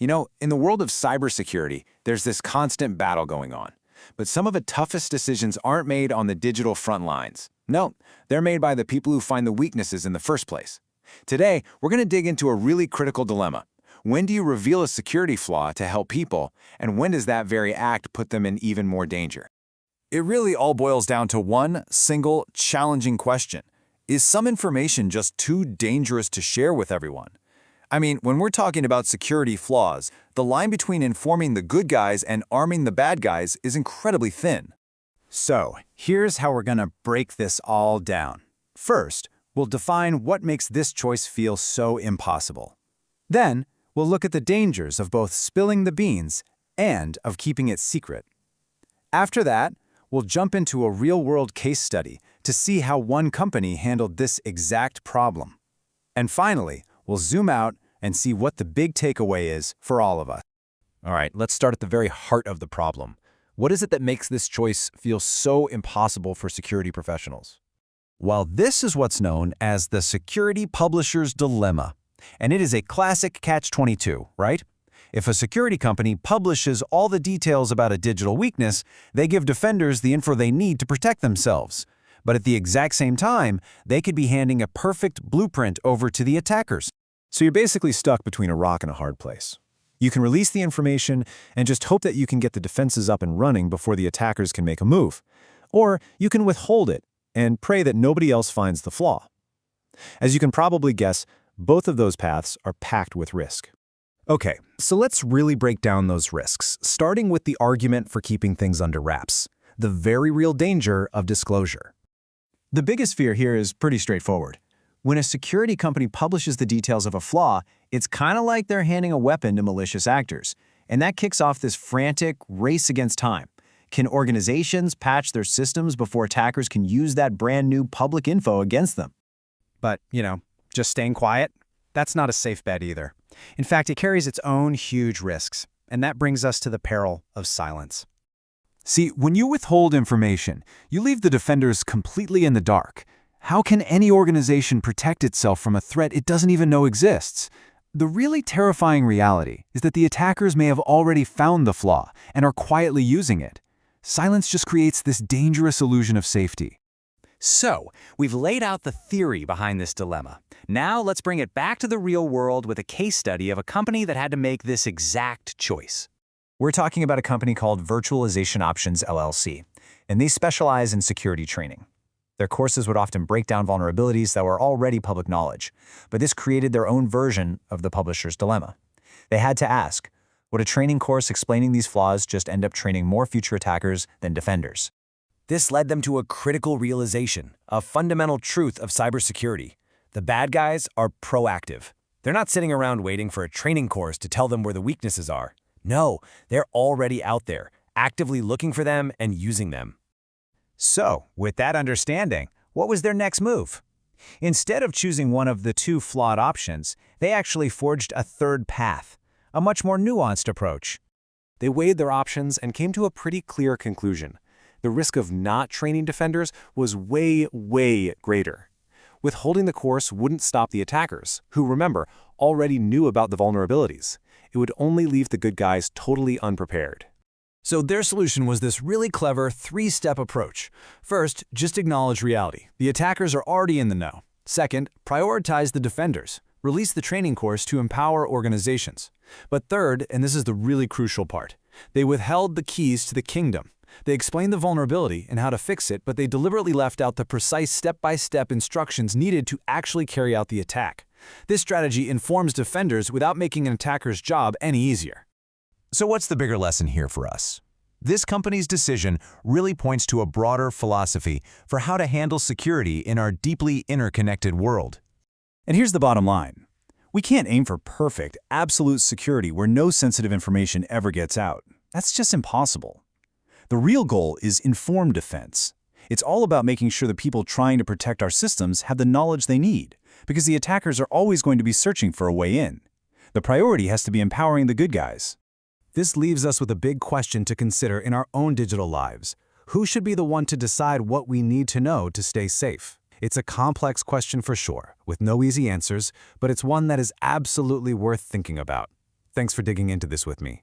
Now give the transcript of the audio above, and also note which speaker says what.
Speaker 1: In the world of cybersecurity, there's this constant battle going on. But some of the toughest decisions aren't made on the digital front lines. No, they're made by the people who find the weaknesses in the first place. Today, we're going to dig into a really critical dilemma. When do you reveal a security flaw to help people, and when does that very act put them in even more danger?
Speaker 2: It really all boils down to one single, challenging question. Is some information just too dangerous to share with everyone? I mean, when we're talking about security flaws, the line between informing the good guys and arming the bad guys is incredibly thin.
Speaker 3: So, here's how we're going to break this all down. First, we'll define what makes this choice feel so impossible. Then, we'll look at the dangers of both spilling the beans and of keeping it secret. After that, we'll jump into a real-world case study to see how one company handled this exact problem. And finally, we'll zoom out and see what the big takeaway is for all of us.
Speaker 4: All right, let's start at the very heart of the problem. What is it that makes this choice feel so impossible for security professionals?
Speaker 3: Well, this is what's known as the security publisher's dilemma. And it is a classic catch-22, right? If a security company publishes all the details about a digital weakness, they give defenders the info they need to protect themselves. But at the exact same time, they could be handing a perfect blueprint over to the attackers.
Speaker 5: So you're basically stuck between a rock and a hard place. You can release the information and just hope that you can get the defenses up and running before the attackers can make a move. Or you can withhold it and pray that nobody else finds the flaw. As you can probably guess, both of those paths are packed with risk. Okay, so let's really break down those risks, starting with the argument for keeping things under wraps, the very real danger of disclosure.
Speaker 6: The biggest fear here is pretty straightforward. When a security company publishes the details of a flaw, it's kind of like they're handing a weapon to malicious actors. And that kicks off this frantic race against time. Can organizations patch their systems before attackers can use that brand new public info against them?
Speaker 3: But, just staying quiet? That's not a safe bet either. In fact, it carries its own huge risks. And that brings us to the peril of silence.
Speaker 2: See, when you withhold information, you leave the defenders completely in the dark. How can any organization protect itself from a threat it doesn't even know exists? The really terrifying reality is that the attackers may have already found the flaw and are quietly using it. Silence just creates this dangerous illusion of safety.
Speaker 3: So, we've laid out the theory behind this dilemma. Now let's bring it back to the real world with a case study of a company that had to make this exact choice.
Speaker 6: We're talking about a company called Virtualization Options LLC, and they specialize in security training. Their courses would often break down vulnerabilities that were already public knowledge, but this created their own version of the publisher's dilemma. They had to ask, would a training course explaining these flaws just end up training more future attackers than defenders?
Speaker 7: This led them to a critical realization, a fundamental truth of cybersecurity. The bad guys are proactive. They're not sitting around waiting for a training course to tell them where the weaknesses are. No, they're already out there, actively looking for them and using them.
Speaker 3: So, with that understanding, what was their next move? Instead of choosing one of the two flawed options, they actually forged a third path, a much more nuanced approach.
Speaker 1: They weighed their options and came to a pretty clear conclusion. The risk of not training defenders was way, way greater. Withholding the course wouldn't stop the attackers, who, remember, already knew about the vulnerabilities. It would only leave the good guys totally unprepared.
Speaker 7: So their solution was this really clever three-step approach. First, just acknowledge reality. The attackers are already in the know. Second, prioritize the defenders. Release the training course to empower organizations. But third, and this is the really crucial part, they withheld the keys to the kingdom. They explained the vulnerability and how to fix it, but they deliberately left out the precise step-by-step instructions needed to actually carry out the attack. This strategy informs defenders without making an attacker's job any easier.
Speaker 4: So what's the bigger lesson here for us? This company's decision really points to a broader philosophy for how to handle security in our deeply interconnected world.
Speaker 5: And here's the bottom line. We can't aim for perfect, absolute security where no sensitive information ever gets out. That's just impossible. The real goal is informed defense. It's all about making sure the people trying to protect our systems have the knowledge they need, because the attackers are always going to be searching for a way in. The priority has to be empowering the good guys.
Speaker 7: This leaves us with a big question to consider in our own digital lives. Who should be the one to decide what we need to know to stay safe? It's a complex question for sure, with no easy answers, but it's one that is absolutely worth thinking about.
Speaker 5: Thanks for digging into this with me.